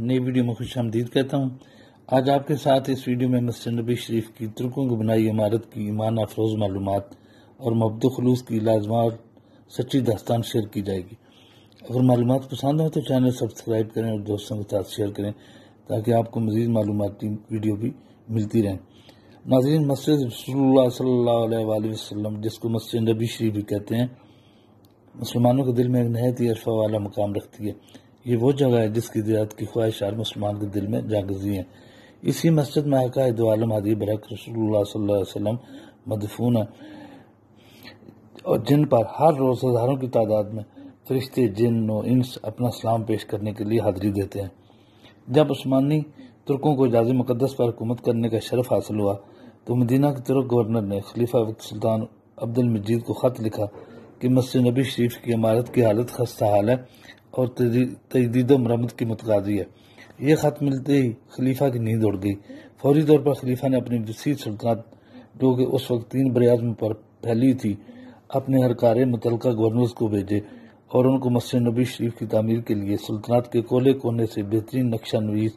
نئی ویڈیو میں خوش آمدید کہتا ہوں۔ آج آپ کے ساتھ اس ویڈیو میں مسجد نبی شریف کی ترکوں کو بنائی عمارت کی ایمان افروز معلومات اور محبت و خلوص کی لازوال سچی داستان شیئر کی جائے گی۔ اگر معلومات پسند ہو تو چینل سبسکرائب کریں اور دوستوں کے ساتھ شیئر کریں تاکہ آپ کو مزید معلوماتی ویڈیو بھی ملتی رہیں۔ ناظرین، مسجد رسول اللہ صلی اللہ علیہ وآلہ وسلم، جس کو مسجد نبی شریف بھی کہتے ہیں، مسلمانوں کے دل میں ایک نہایت ہی عرفہ والا مقام رکھتی ہے۔ یہ وہ جگہ ہے جس کی زیارت کی خواہش ہر مسلمان کے دل میں جاگزی ہے۔ اسی مسجد میں آقا دو عالم ہادی برحق رسول اللہ صلی اللہ علیہ وسلم مدفون ہے، اور جن پر ہر روز ہزاروں کی تعداد میں فرشتے، جن و انس اپنا سلام پیش کرنے کے لیے حاضری دیتے ہیں۔ جب عثمانی ترکوں کو حجاز مقدس پر حکومت کرنے کا شرف حاصل ہوا تو مدینہ کے ترک گورنر نے خلیفہ وقت سلطان عبد المجید کو خط لکھا کہ مسجد نبی شریف کی عمارت کی حالت خستہ حال ہے اور تجدید و مرمت کی متقاضی ہے۔ یہ خط ملتے ہی خلیفہ کی نیند اڑ گئی۔ فوری طور پر خلیفہ نے اپنی وسیع سلطنت، جو کہ اس وقت 3 براعظم پر پھیلی تھی، اپنے ہر کارے متعلقہ گورنرز کو بھیجے اور ان کو مسجد نبی شریف کی تعمیر کے لیے سلطنت کے کونے کونے سے بہترین نقشہ نویس،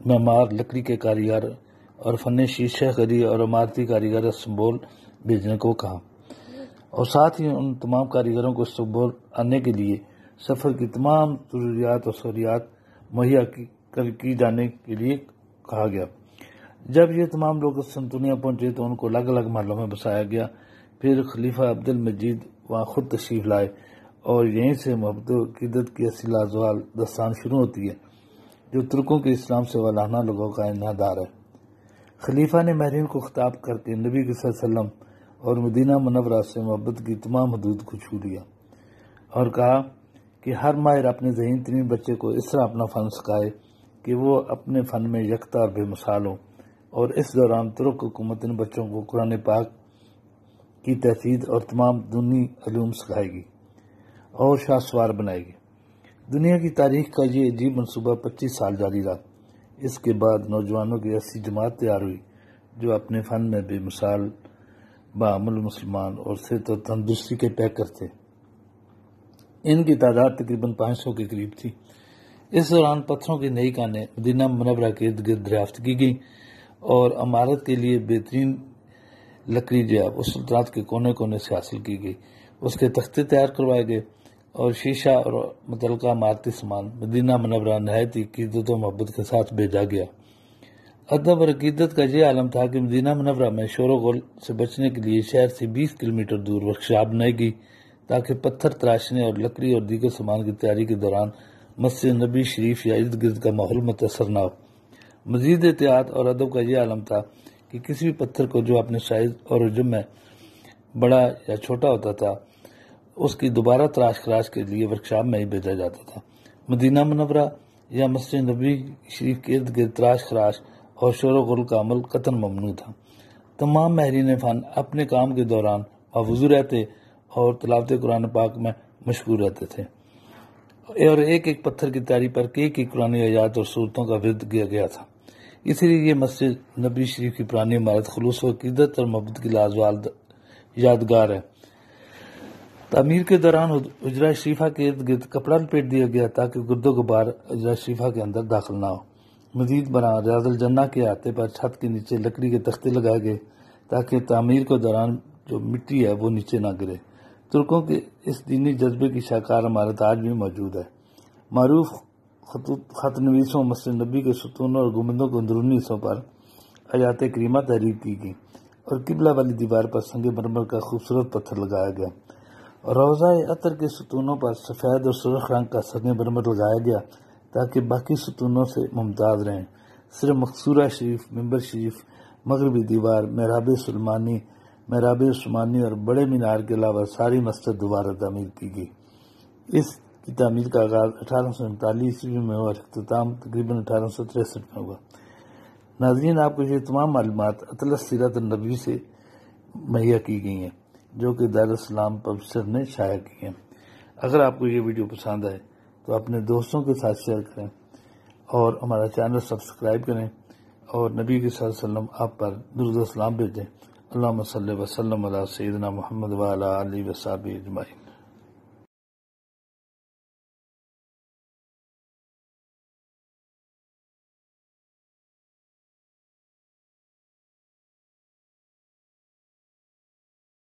معمار، لکڑی کے کاریگر اور فن شیشہ گری اور عمارتی کاریگر استنبول بھیجنے کو کہا، اور ساتھ ہی ان تمام کاریگروں کو استنبول آنے کے لیے سفر کی تمام ضروریات اور سہولیات مہیا کی جانے کے لیے کہا گیا۔ جب یہ تمام لوگ قسطنطنیہ پہنچے تو ان کو الگ الگ محلوں میں بسایا گیا۔ پھر خلیفہ عبد المجید وہاں خود تشریف لائے اور یہیں سے محبت و عقیدت کی اصل لازوال داستان شروع ہوتی ہے، جو ترکوں کے اسلام سے والہانہ لوگوں کا انحدار ہے۔ خلیفہ نے ماہرین کو خطاب کر کے نبی صلی اللہ علیہ وسلم اور مدینہ منورہ سے محبت کی تمام حدود کو چھو لیا اور کہا کہ ہر ماہر اپنے ذہین ترین بچے کو اس طرح اپنا فن سکھائے کہ وہ اپنے فن میں یکتا اور بے مثال ہو، اور اس دوران ترک حکومت ان بچوں کو قرآن پاک کی تحفظ اور تمام دینی علوم سکھائے گی اور شاہ سوار بنائے گی۔ دنیا کی تاریخ کا یہ عجیب منصوبہ 25 سال جاری رہا۔ اس کے بعد نوجوانوں کی ایسی جماعت تیار ہوئی جو اپنے فن میں بے مثال، بعمل مسلمان اور صحت و تندرستی کے پیکر تھے۔ ان کی تعداد تقریباً 500 کے قریب تھی۔ اس دوران پتھروں کی نئی کانیں مدینہ منورہ کے ارد گرد دریافت کی گئیں اور عمارت کے لیے بہترین لکڑی جو ہے وہ سلطنت کے کونے کونے سے حاصل کی گئی۔ اس کے تختے تیار کروائے گئے اور شیشہ اور متعلقہ عمارتی سامان مدینہ منورہ نہایت ہی عقیدت و محبت کے ساتھ بھیجا گیا۔ ادب اور عقیدت کا یہ عالم تھا کہ مدینہ منورہ میں شور و غل سے بچنے کے لیے شہر سے 20 کلومیٹر دور ورکشاپ بنائی گئی تاکہ پتھر تراشنے اور لکڑی اور دیگر سامان کی تیاری کے دوران مسجد نبی شریف یا ارد گرد کا ماحول متاثر نہ ہو۔ مزید احتیاط اور ادب کا یہ عالم تھا کہ کسی بھی پتھر کو جو اپنے سائز اور حجم میں بڑا یا چھوٹا ہوتا تھا اس کی دوبارہ تراش خراش کے لیے ورکشاپ میں ہی بھیجا جاتا تھا۔ مدینہ منورہ یا مسجد نبی شریف کے ارد گرد تراش خراش اور شور و غل کا عمل قطعاً ممنوع تھا۔ تمام ماہرین فن اپنے کام کے دوران محفوظ رہتے اور تلاوت قرآن پاک میں مشغول رہتے تھے، اور ایک ایک پتھر کی تیاری پر کئی قرآنی آیات اور صورتوں کا ورد کیا گیا تھا۔ اسی لیے یہ مسجد نبی شریف کی پرانی عمارت خلوص و عقیدت اور محبت کی لازوال یادگار ہے۔ تعمیر کے دوران حجرہ شریفہ کے ارد گرد کپڑا لپیٹ دیا گیا تاکہ گرد و غبار حجرہ شریفہ کے اندر داخل نہ ہو۔ مزید برآں ریاض الجنہ کے احاطے پر چھت کے نیچے لکڑی کے تختے لگائے گئے تاکہ تعمیر کے دوران جو مٹی ہے وہ نیچے نہ گرے۔ ترکوں کے اس دینی جذبے کی شاہکار عمارت آج بھی موجود ہے۔ معروف خط نویسوں مسجد نبی کے ستونوں اور گنبدوں کے اندرونی حصوں پر آیات کریمہ تحریر کی گئی اور قبلہ والی دیوار پر سنگ مرمر کا خوبصورت پتھر لگایا گیا۔ روضہ عطر کے ستونوں پر سفید اور سرخ رنگ کا سنگ مرمر لگایا گیا تاکہ باقی ستونوں سے ممتاز رہیں۔ صرف مقصورہ شریف، ممبر شریف، مغربی دیوار، محراب سلیمانی، محراب عثمانی اور بڑے مینار کے علاوہ ساری مسجد دوبارہ تعمیر کی گئی۔ اس کی تعمیر کا آغاز 1839 میں ہوا اور اختتام تقریباً 1863 میں ہوا۔ ناظرین، آپ کو یہ تمام معلومات اطلس سیرت النبی سے مہیا کی گئی ہیں جو کہ دارالسلام پبلشر نے شائع کی ہیں۔ اگر آپ کو یہ ویڈیو پسند آئے تو اپنے دوستوں کے ساتھ شیئر کریں اور ہمارا چینل سبسکرائب کریں اور نبی صلی اللہ علیہ وسلم آپ پر درود و سلام بھیجیں۔ اللہم صلی وسلم علی سیدنا محمد وعلی آلہ وصحبہ اجمعین۔